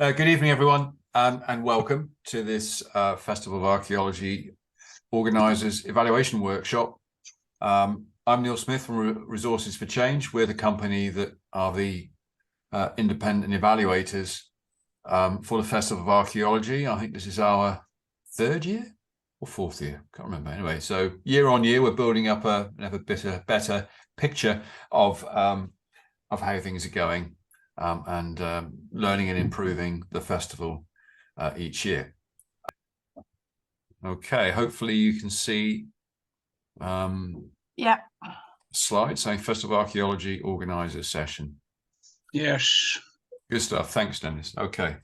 Good evening, everyone, and welcome to this Festival of Archaeology Organisers Evaluation Workshop. I'm Neil Smith from Resources for Change. We're the company that are the independent evaluators for the Festival of Archaeology. I think this is our third year or fourth year, can't remember. Anyway, so year on year, we're building up a better picture of how things are going. And learning and improving the festival each year. Okay, hopefully you can see slides saying Festival of Archaeology Organiser session. Yes. Good stuff. Thanks, Dennis. Okay.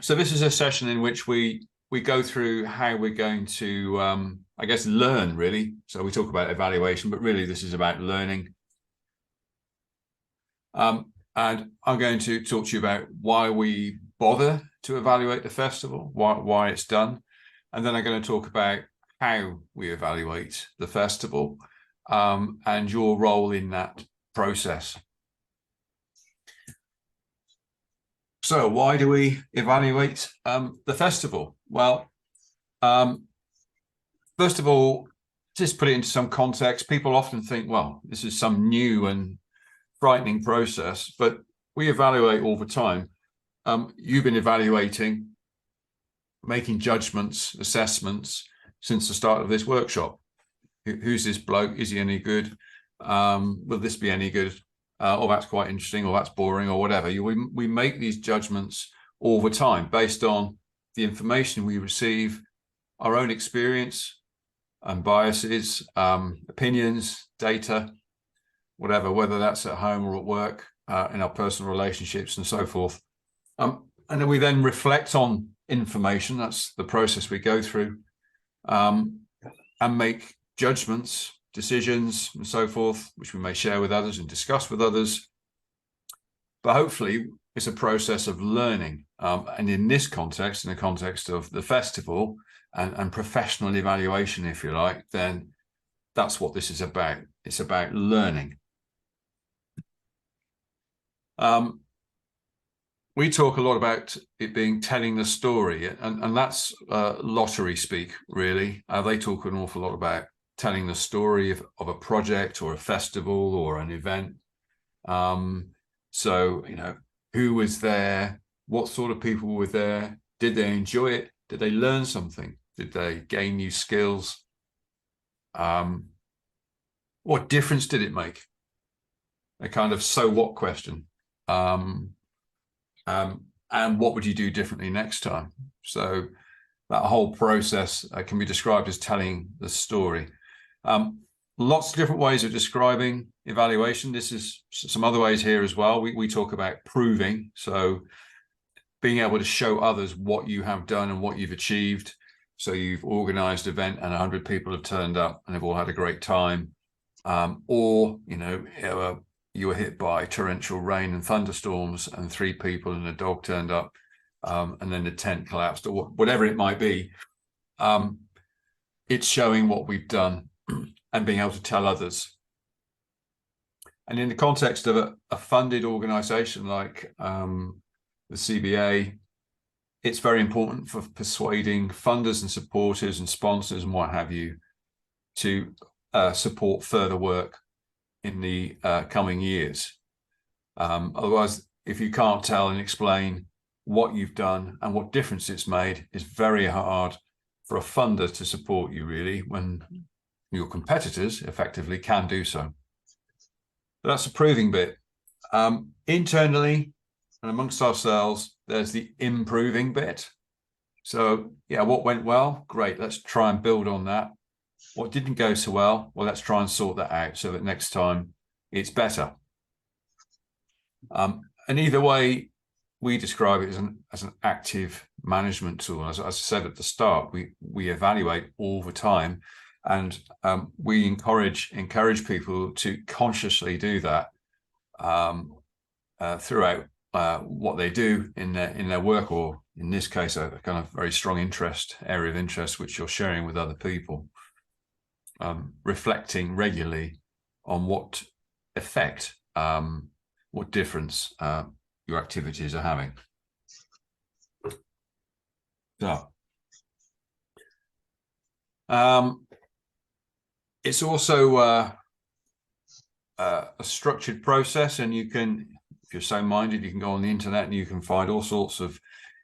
So this is a session in which we go through how we're going to, I guess, learn, really. So we talk about evaluation, but really this is about learning. And I'm going to talk to you about why we bother to evaluate the festival, why it's done. And then I'm going to talk about how we evaluate the festival and your role in that process. So why do we evaluate the festival? Well, first of all, just put it into some context. People often think, well, this is some new and frightening process, but we evaluate all the time. You've been evaluating, making judgments, assessments since the start of this workshop. Who's this bloke? Is he any good? Will this be any good? Oh, that's quite interesting, or that's boring, or whatever. We make these judgments all the time based on the information we receive, our own experience and biases, opinions, data, whatever, whether that's at home or at work, in our personal relationships and so forth. And then we then reflect on information. That's the process we go through, and make judgments, decisions, and so forth, which we may share with others and discuss with others. But hopefully it's a process of learning. And in this context, in the context of the festival and professional evaluation, if you like, then that's what this is about. It's about learning. We talk a lot about it being telling the story, and that's lottery speak, really. They talk an awful lot about telling the story of a project or a festival or an event. So, you know, who was there? What sort of people were there? Did they enjoy it? Did they learn something? Did they gain new skills? What difference did it make? A kind of so what question. And what would you do differently next time? So that whole process can be described as telling the story. Lots of different ways of describing evaluation. This is some other ways here as well. We talk about proving. So being able to show others what you have done and what you've achieved. So you've organized an event and 100 people have turned up and they've all had a great time. Or, you know, you were hit by torrential rain and thunderstorms and 3 people and a dog turned up, and then the tent collapsed, or whatever it might be. It's showing what we've done and being able to tell others. And in the context of a funded organization like the CBA, it's very important for persuading funders and supporters and sponsors and what have you to support further work in the coming years. Otherwise, if you can't tell and explain what you've done and what difference it's made, it's very hard for a funder to support you, really, when your competitors effectively can do so. That's the proving bit. Internally and amongst ourselves, there's the improving bit. So yeah, what went well? Great, let's try and build on that. What didn't go so well? Well, let's try and sort that out so that next time it's better. And either way, we describe it as an active management tool. As I said at the start, we evaluate all the time, and we encourage people to consciously do that throughout what they do in their work, or in this case, a kind of very strong area of interest, which you're sharing with other people. Reflecting regularly on what effect, what difference your activities are having. So, it's also a structured process, and you can, if you're so minded, you can go on the internet and you can find all sorts of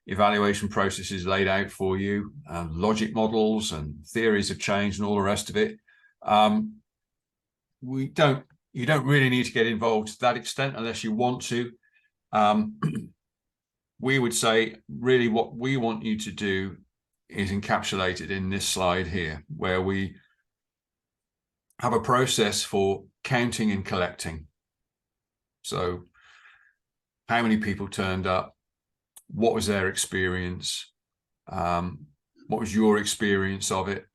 evaluation processes laid out for you, logic models and theories of change and all the rest of it. You don't really need to get involved to that extent unless you want to. We would say really what we want you to do is encapsulated in this slide here, where we have a process for counting and collecting. So how many people turned up? What was their experience? What was your experience of it?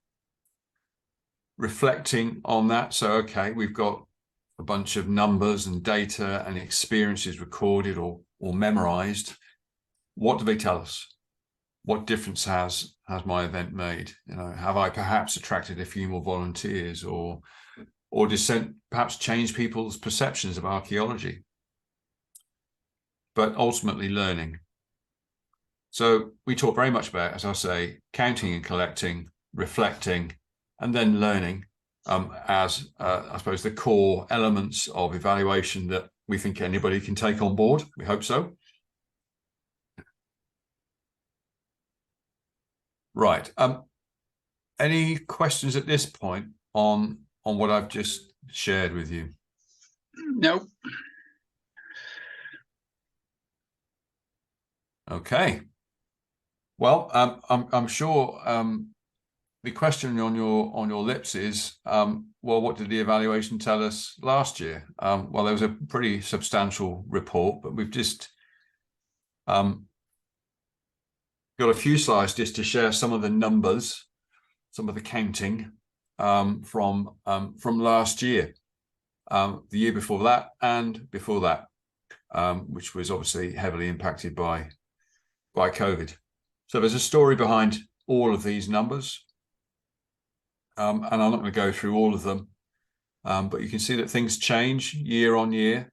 Reflecting on that. So, okay, we've got a bunch of numbers and data and experiences recorded or memorized. What do they tell us? What difference has my event made? You know, have I perhaps attracted a few more volunteers, or perhaps change people's perceptions of archaeology? But ultimately learning. So we talk very much about, as I say, counting and collecting, reflecting, and then learning as, I suppose, the core elements of evaluation that we think anybody can take on board. We hope so. Right. Any questions at this point on what I've just shared with you? No. Okay. Well, I'm sure the question on your lips is, well, what did the evaluation tell us last year? Well, there was a pretty substantial report, but we've just got a few slides just to share some of the numbers, some of the counting from last year, the year before that, and before that, which was obviously heavily impacted by COVID. So there's a story behind all of these numbers, and I'm not going to go through all of them, but you can see that things change year on year.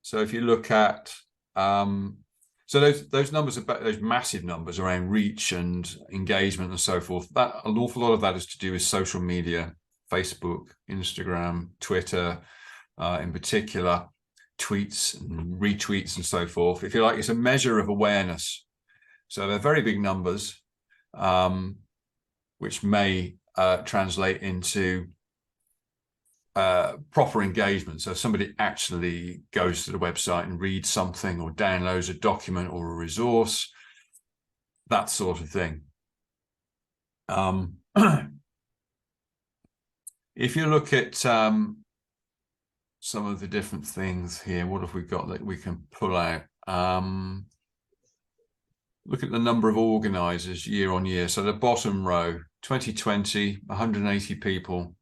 So if you look at so those numbers, about those massive numbers around reach and engagement and so forth, that an awful lot of that is to do with social media, Facebook, Instagram, Twitter, in particular, tweets and retweets and so forth. If you like, it's a measure of awareness. So they're very big numbers, which may translate into proper engagement. So somebody actually goes to the website and reads something or downloads a document or a resource, that sort of thing. If you look at some of the different things here, what have we got that we can pull out? Look at the number of organisers year on year. So the bottom row, 2020, 180 people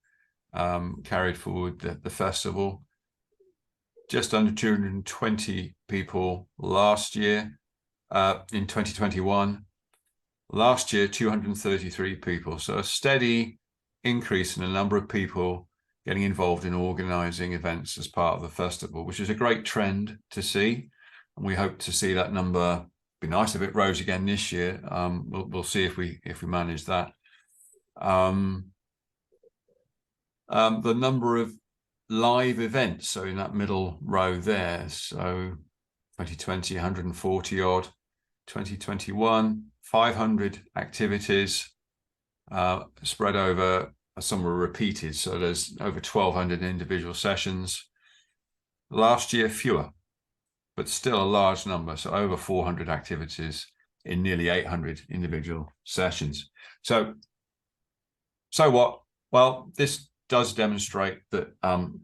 carried forward the festival. Just under 220 people last year, in 2021. Last year, 233 people. So a steady increase in the number of people getting involved in organising events as part of the festival, which is a great trend to see. And we hope to see that number. Be nice if it rose again this year. We'll see if we manage that. The number of live events, so in that middle row there, so 2020, 140 odd, 2021, 500 activities spread over, some were repeated, so there's over 1,200 individual sessions. Last year, fewer, but still a large number, so over 400 activities in nearly 800 individual sessions. So what? Well, this does demonstrate that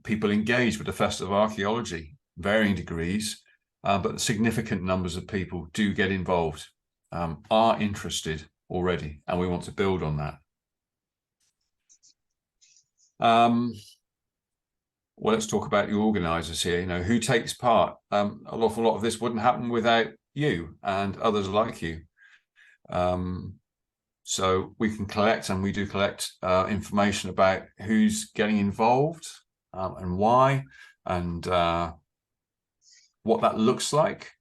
people engage with the Festival of Archaeology, varying degrees, but significant numbers of people do get involved, are interested already, and we want to build on that. Well, let's talk about the organisers here. You know, who takes part? An awful lot of this wouldn't happen without you and others like you. So we can collect, and we do collect information about who's getting involved and why, and what that looks like.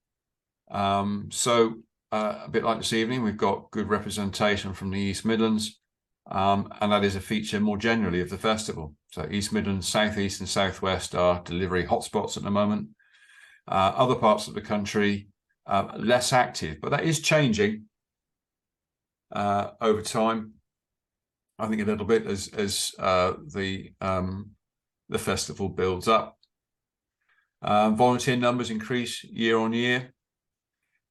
So a bit like this evening, we've got good representation from the East Midlands, and that is a feature more generally of the festival. So East Midlands, South East and South West are delivery hotspots at the moment. Other parts of the country, less active, but that is changing over time. I think a little bit as the festival builds up. Volunteer numbers increase year on year,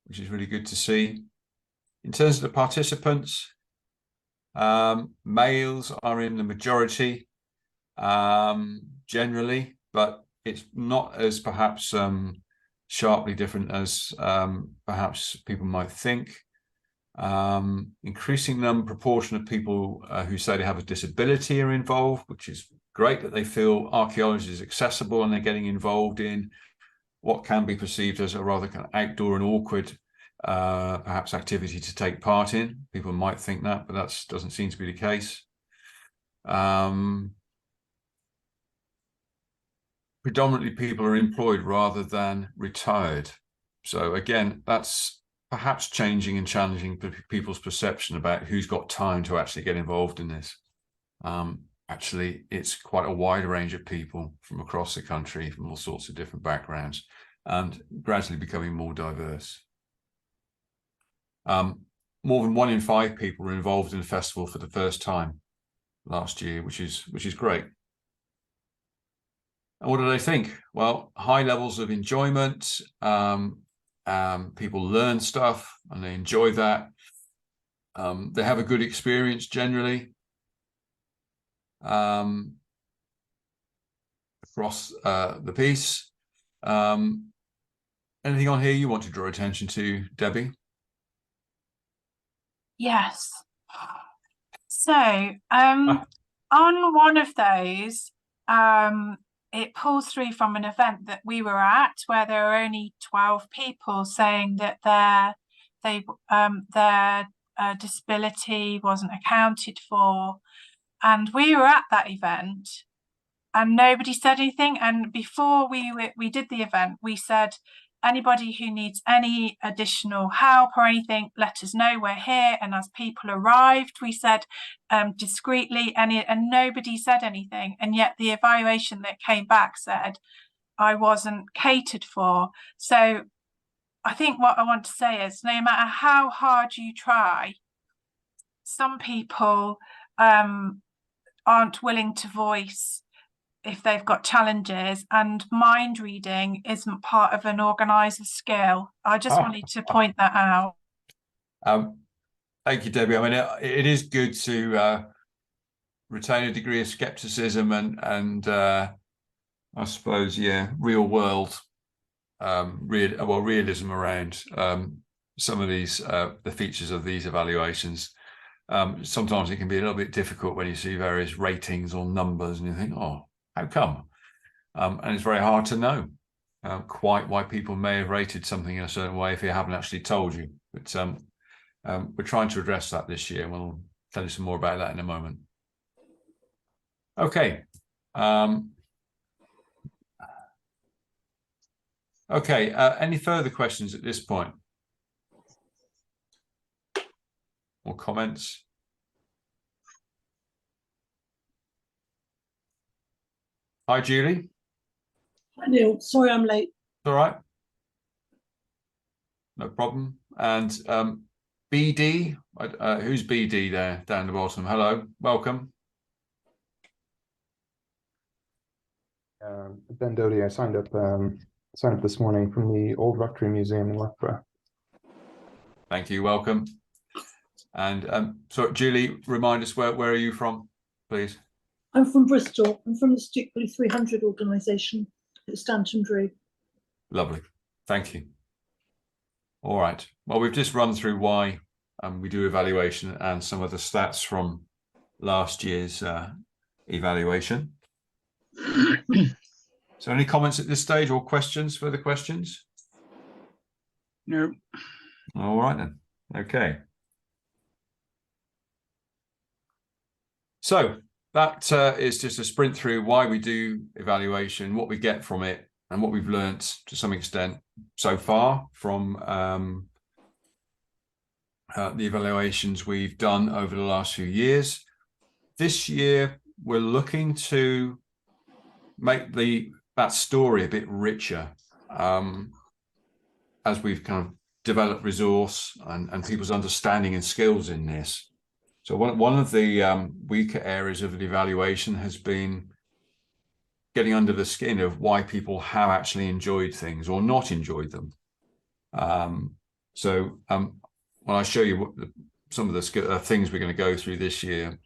which is really good to see. In terms of the participants, males are in the majority generally, but it's not as perhaps sharply different as perhaps people might think. Increasing proportion of people who say they have a disability are involved, which is great that they feel archaeology is accessible and they're getting involved in what can be perceived as a rather kind of outdoor and awkward perhaps activity to take part in. People might think that, but that doesn't seem to be the case. Predominantly people are employed rather than retired. So again, that's perhaps changing and challenging people's perception about who's got time to actually get involved in this. Actually, it's quite a wide range of people from across the country, from all sorts of different backgrounds, and gradually becoming more diverse. More than 1 in 5 people were involved in the festival for the first time last year, which is great. And what do they think? Well, high levels of enjoyment. People learn stuff and they enjoy that. They have a good experience generally across the piece. Anything on here you want to draw attention to, Debbie? Yes. So on one of those, it pulls through from an event that we were at where there were only 12 people saying that their disability wasn't accounted for. And we were at that event and nobody said anything. And before we did the event, we said, anybody who needs any additional help or anything, let us know, we're here. And as people arrived, we said discreetly, and nobody said anything. And yet the evaluation that came back said I wasn't catered for. So I think what I want to say is, no matter how hard you try, some people aren't willing to voice if they've got challenges, and mind reading isn't part of an organizer skill. I just wanted to point that out. Thank you, Debbie. I mean, it is good to retain a degree of skepticism and I suppose, yeah, real world realism around some of these the features of these evaluations. Sometimes it can be a little bit difficult when you see various ratings or numbers and you think, oh, how come? And it's very hard to know quite why people may have rated something in a certain way if they haven't actually told you. But we're trying to address that this year, and we'll tell you some more about that in a moment. Okay. Okay, any further questions at this point? Or comments? Hi, Julie. Hi, Neil. Sorry I'm late. All right. No problem. And BD, who's BD there down the bottom? Hello, welcome. Ben Doty. I signed up this morning from the Old Rectory Museum in Loughborough. Thank you, welcome. And so Julie, remind us, where are you from, please? I'm from Bristol. I'm from the Stickley 300 organisation at Stanton Drew. Lovely, thank you. All right, well, we've just run through why we do evaluation and some of the stats from last year's evaluation. So any comments at this stage or questions, further questions? No. All right then, okay. So that is just a sprint through why we do evaluation, what we get from it, and what we've learnt to some extent so far from the evaluations we've done over the last few years. This year, we're looking to make that story a bit richer as we've kind of developed resource and people's understanding and skills in this. So one of the weaker areas of the evaluation has been getting under the skin of why people have actually enjoyed things or not enjoyed them. When I show you some of the things we're going to go through this year,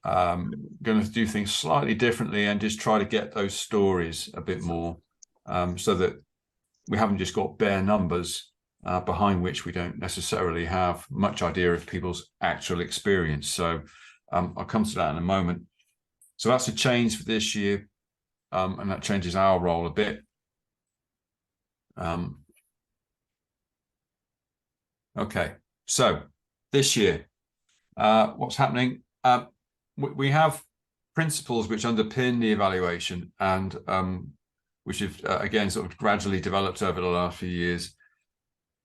going to do things slightly differently and just try to get those stories a bit more, so that we haven't just got bare numbers behind which we don't necessarily have much idea of people's actual experience. So I'll come to that in a moment. So that's a change for this year, and that changes our role a bit. Okay, so this year, what's happening? We have principles which underpin the evaluation and which have, again, sort of gradually developed over the last few years,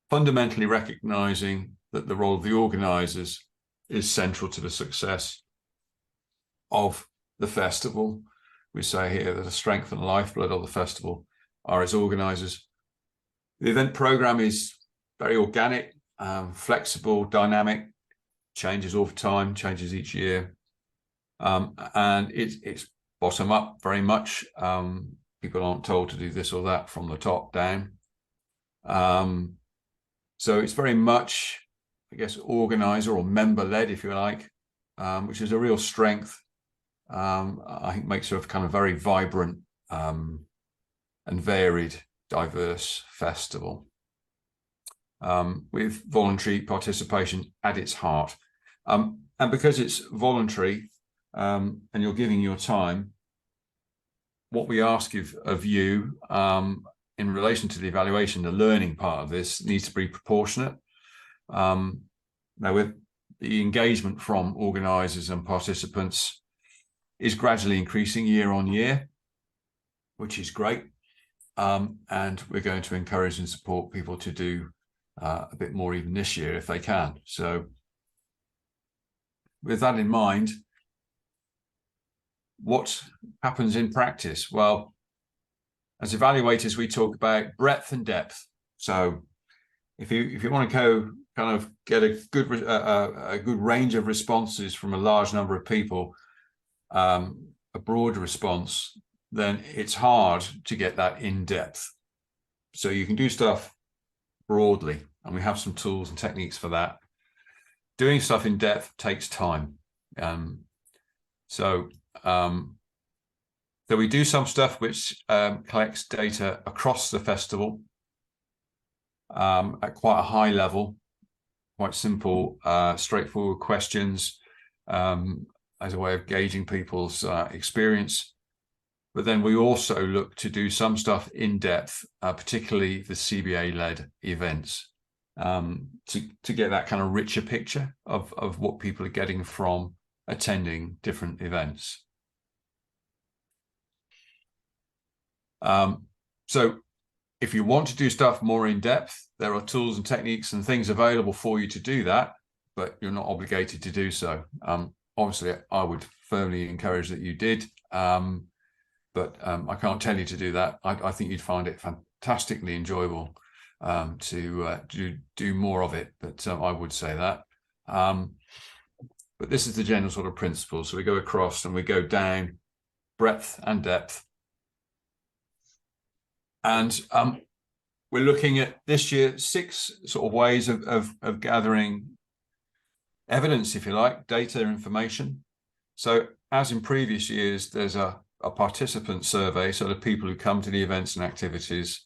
fundamentally recognizing that the role of the organisers is central to the success of the festival. We say here that the strength and lifeblood of the festival are its organisers. The event programme is very organic, flexible, dynamic, changes all the time, changes each year. And it's bottom up very much. People aren't told to do this or that from the top down. So it's very much, I guess, organizer or member led, if you like, which is a real strength. I think makes it a kind of very vibrant and varied, diverse festival, with voluntary participation at its heart. And because it's voluntary, and you're giving your time, what we ask of you in relation to the evaluation, the learning part of this needs to be proportionate. Now, with the engagement from organisers and participants is gradually increasing year on year, which is great. And we're going to encourage and support people to do a bit more even this year if they can. So with that in mind, what happens in practice? Well, as evaluators, we talk about breadth and depth. So if you want to go kind of get a good range of responses from a large number of people, a broad response, then it's hard to get that in depth. So you can do stuff broadly, and we have some tools and techniques for that. Doing stuff in depth takes time. So we do some stuff which collects data across the festival at quite a high level, quite simple, straightforward questions as a way of gauging people's experience. But then we also look to do some stuff in depth, particularly the CBA-led events, to get that kind of richer picture of what people are getting from attending different events. So if you want to do stuff more in depth, there are tools and techniques and things available for you to do that, but you're not obligated to do so. Obviously, I would firmly encourage that you did, but I can't tell you to do that. I think you'd find it fantastically enjoyable to do more of it, but I would say that. But this is the general sort of principle. So we go across and we go down, breadth and depth. And we're looking at this year 6 sort of ways of gathering evidence, if you like, data, information. So as in previous years, there's a participant survey. So the people who come to the events and activities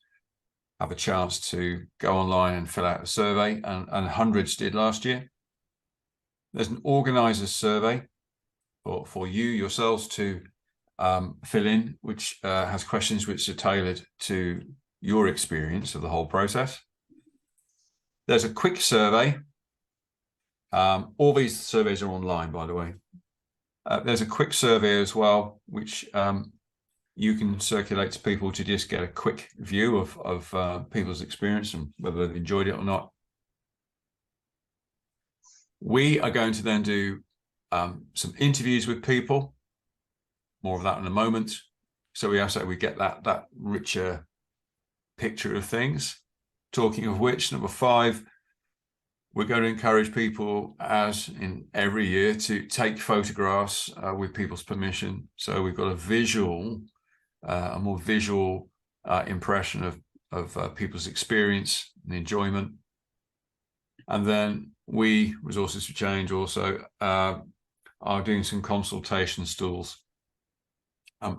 have a chance to go online and fill out a survey, and hundreds did last year. There's an organiser survey for you yourselves to fill in, which has questions which are tailored to your experience of the whole process. There's a quick survey. All these surveys are online, by the way. There's a quick survey as well, which you can circulate to people to just get a quick view of people's experience and whether they've enjoyed it or not. We are going to then do some interviews with people. More of that in a moment. So we get that richer picture of things. Talking of which, number 5, we're going to encourage people, as in every year, to take photographs with people's permission. So we've got a more visual impression of people's experience and enjoyment. And then we, Resources for Change, also are doing some consultation stalls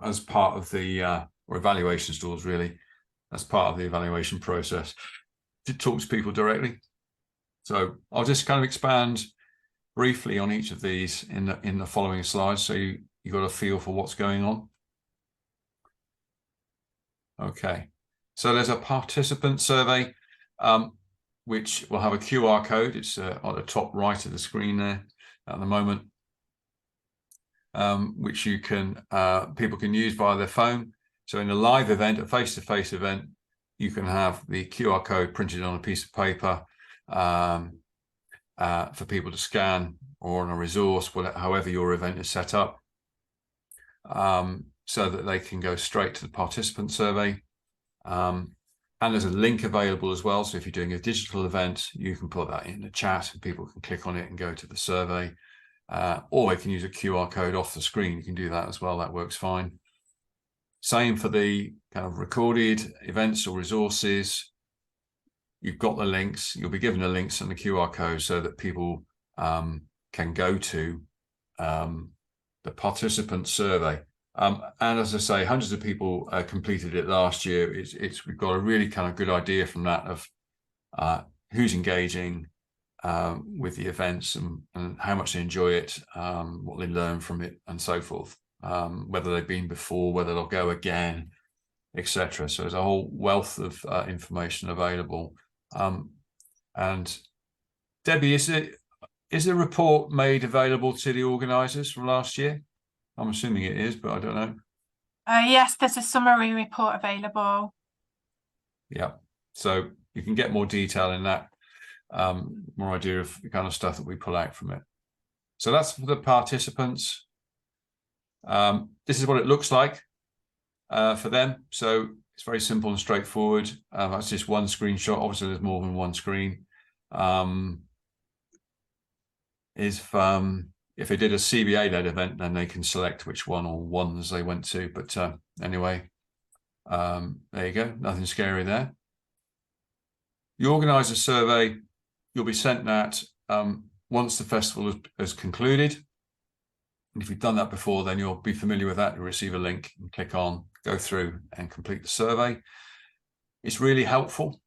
as part of the, or evaluation stalls really, as part of the evaluation process, to talk to people directly. So I'll just kind of expand briefly on each of these in the following slides, so you got a feel for what's going on. Okay, so there's a participant survey, which will have a QR code. It's on the top right of the screen there at the moment, which you can people can use via their phone. So in a live event, a face-to-face event, you can have the QR code printed on a piece of paper for people to scan, or on a resource, however your event is set up, so that they can go straight to the participant survey. And there's a link available as well. So if you're doing a digital event, you can put that in the chat and people can click on it and go to the survey. Or they can use a QR code off the screen. You can do that as well. That works fine. Same for the kind of recorded events or resources. You've got the links. You'll be given the links and the QR code so that people can go to the participant survey. And as I say, hundreds of people completed it last year. We've got a really kind of good idea from that of who's engaging with the events and how much they enjoy it, what they learn from it, and so forth. Whether they've been before, whether they'll go again, etc. So there's a whole wealth of information available. And Debbie, is the report made available to the organisers from last year? I'm assuming it is, but I don't know. Yes, there's a summary report available. Yeah, so you can get more detail in that, more idea of the kind of stuff that we pull out from it. So that's for the participants. This is what it looks like for them. So it's very simple and straightforward. That's just one screenshot. Obviously, there's more than one screen. If they did a CBA-led event, then they can select which one or ones they went to. But anyway, there you go. Nothing scary there. The Organiser Survey, you'll be sent that once the festival has concluded. And if you've done that before, then you'll be familiar with that. You'll receive a link and click on, go through and complete the survey. It's really helpful.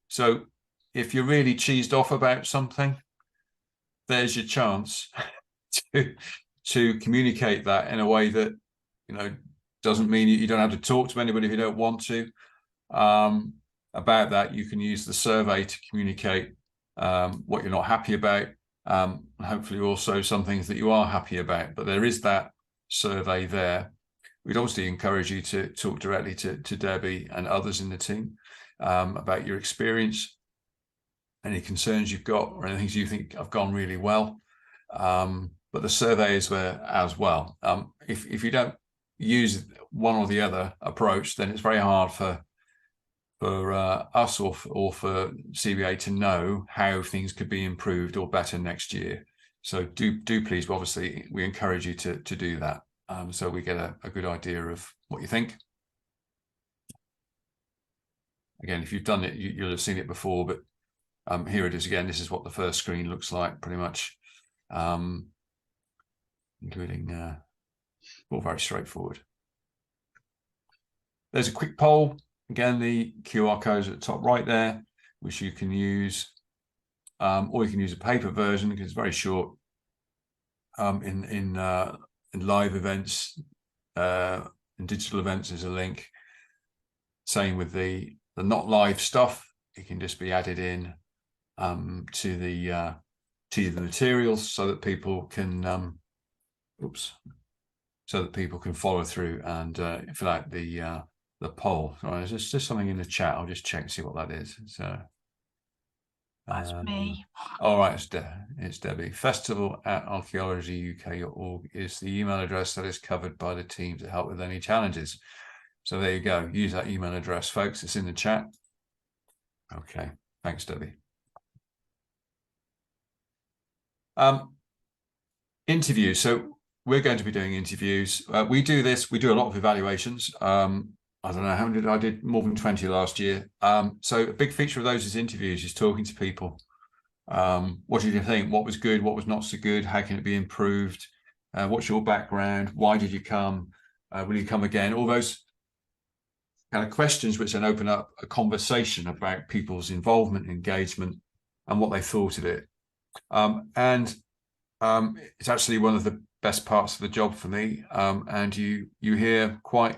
So if you're really cheesed off about something, there's your chance to communicate that in a way that, doesn't mean you don't have to talk to anybody if you don't want to. About that, you can use the survey to communicate what you're not happy about, hopefully also some things that you are happy about. But there is that survey there. We'd obviously encourage you to talk directly to Debbie and others in the team about your experience, any concerns you've got, or anything you think have gone really well. But the survey is there as well. If you don't use one or the other approach, then it's very hard for us or for CBA to know how things could be improved or better next year. So do please, obviously, we encourage you to do that, so we get a good idea of what you think. Again, if you've done it, you'll have seen it before, but here it is again. This is what the first screen looks like, pretty much, including all very straightforward. There's a quick poll. Again, the QR code is at the top right there, which you can use, or you can use a paper version because it's very short. In live events, in digital events, there's a link. Same with the not live stuff. It can just be added in to the materials so that people can. so that people can follow through and fill out the poll. Right, there's just something in the chat. I'll just check and see what that is. So That's me. all right, it's Debbie. Festival@archaeologyuk.org is the email address that is covered by the team to help with any challenges. So there you go. Use that email address, folks. It's in the chat. Okay, thanks, Debbie. Interviews. So we're going to be doing interviews. We do a lot of evaluations. I don't know how many I did, more than 20 last year. So a big feature of those is interviews, is talking to people. What did you think? What was good? What was not so good? How can it be improved? What's your background? Why did you come? Will you come again? All those kind of questions which then open up a conversation about people's involvement, engagement, and what they thought of it. It's actually one of the best parts of the job for me. And you hear quite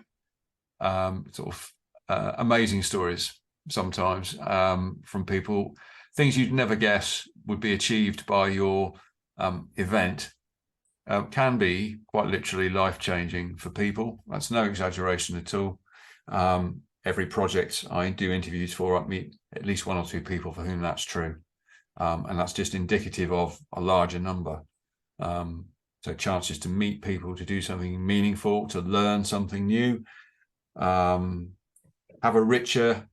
amazing stories sometimes from people, things you'd never guess would be achieved by your event. Can be quite literally life-changing for people. That's no exaggeration at all. Every project I do interviews for, I meet at least one or two people for whom that's true. And that's just indicative of a larger number. So chances to meet people, to do something meaningful, to learn something new, have a richer,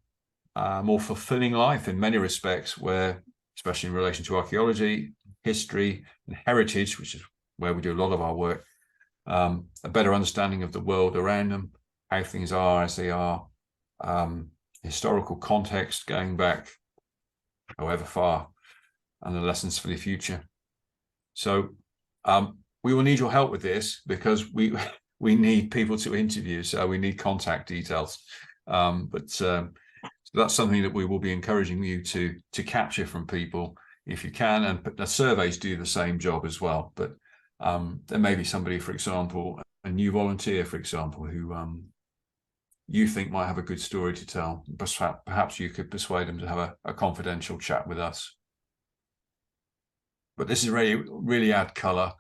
more fulfilling life in many respects, where, especially in relation to archaeology, history, and heritage, which is where we do a lot of our work, a better understanding of the world around them, how things are as they are, historical context going back however far, and the lessons for the future. So we will need your help with this, because we need people to interview, so we need contact details. So that's something that we will be encouraging you to capture from people if you can, and the surveys do the same job as well. But there may be somebody, for example, a new volunteer, for example, who you think might have a good story to tell. Perhaps you could persuade them to have a confidential chat with us. But this is really add colour.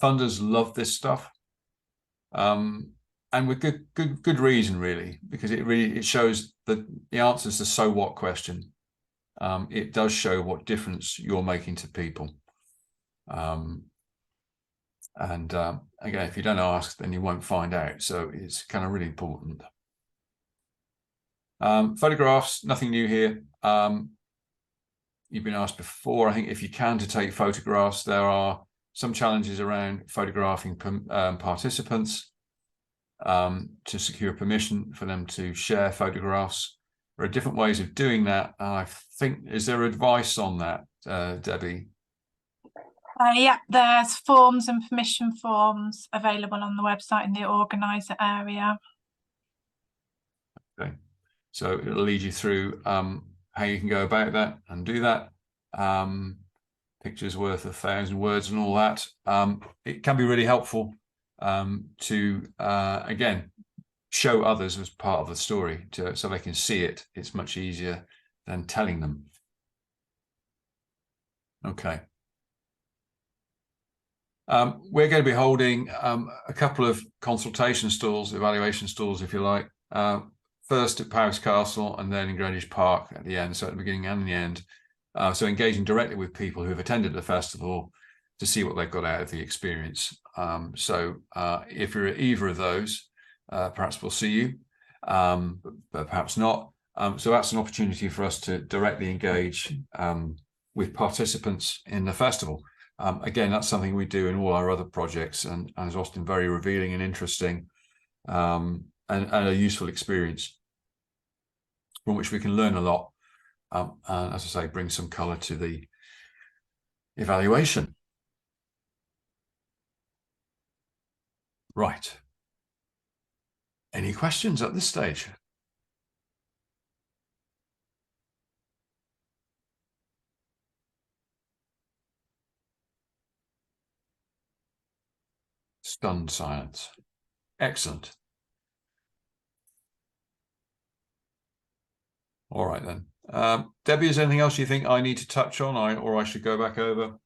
Funders love this stuff, and with good reason, really, because it shows that the answer is the so what question. It does show what difference you're making to people. Again, if you don't ask, then you won't find out. So it's kind of really important. Photographs, nothing new here. You've been asked before, I think, if you can, to take photographs. There are some challenges around photographing participants to secure permission for them to share photographs. There are different ways of doing that. I think, is there advice on that, Debbie? Yeah, there's forms and permission forms available on the website in the organiser area. Okay, so it'll lead you through how you can go about that and do that. Pictures worth 1,000 words and all that. It can be really helpful to, again, show others as part of the story, so they can see it. It's much easier than telling them. Okay. We're going to be holding a couple of consultation stalls, evaluation stalls, if you like. First at Powys Castle and then in Greenwich Park at the end, so at the beginning and the end. So engaging directly with people who have attended the festival to see what they've got out of the experience. If you're at either of those, perhaps we'll see you, but perhaps not. So that's an opportunity for us to directly engage with participants in the festival. Again, that's something we do in all our other projects, and is often very revealing and interesting, and a useful experience from which we can learn a lot. And as I say, bring some colour to the evaluation. Right. Any questions at this stage? Stunned silence. Excellent. All right then. Debbie, is there anything else you think I need to touch on, or I should go back over?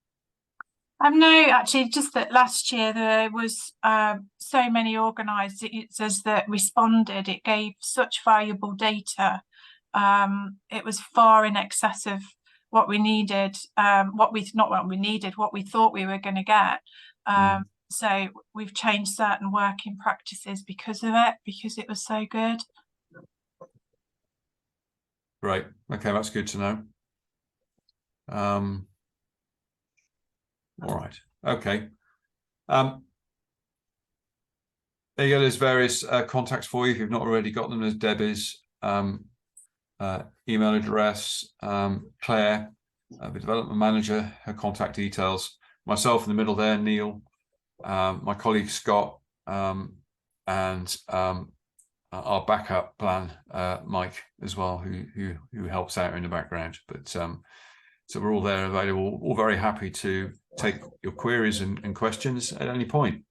No, actually, just that last year there was so many organisers that responded. It gave such valuable data. It was far in excess of what we needed, what we thought we were going to get. So we've changed certain working practices because of it, because it was so good. Great. Okay, that's good to know. All right. Okay. There you go. There's various contacts for you if you've not already got them. There's Debbie's email address, Claire, the development manager, her contact details, myself in the middle there, Neil, my colleague Scott, and our backup plan, Mike, as well, who helps out in the background. But so we're all there available, all very happy to take your queries and questions at any point.